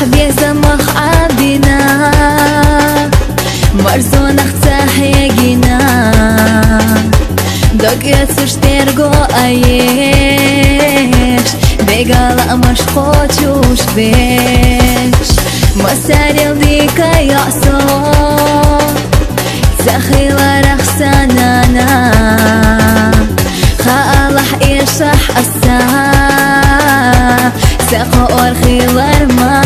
بيزمخ عبنا مرزون اختاح يجينا دوك يتسرشتيرغو ايش بيقال مش خوتوش بيش مساري ليك يعصو تخيل رخصانانا خالح يشح الساعة ساقو الخيل ما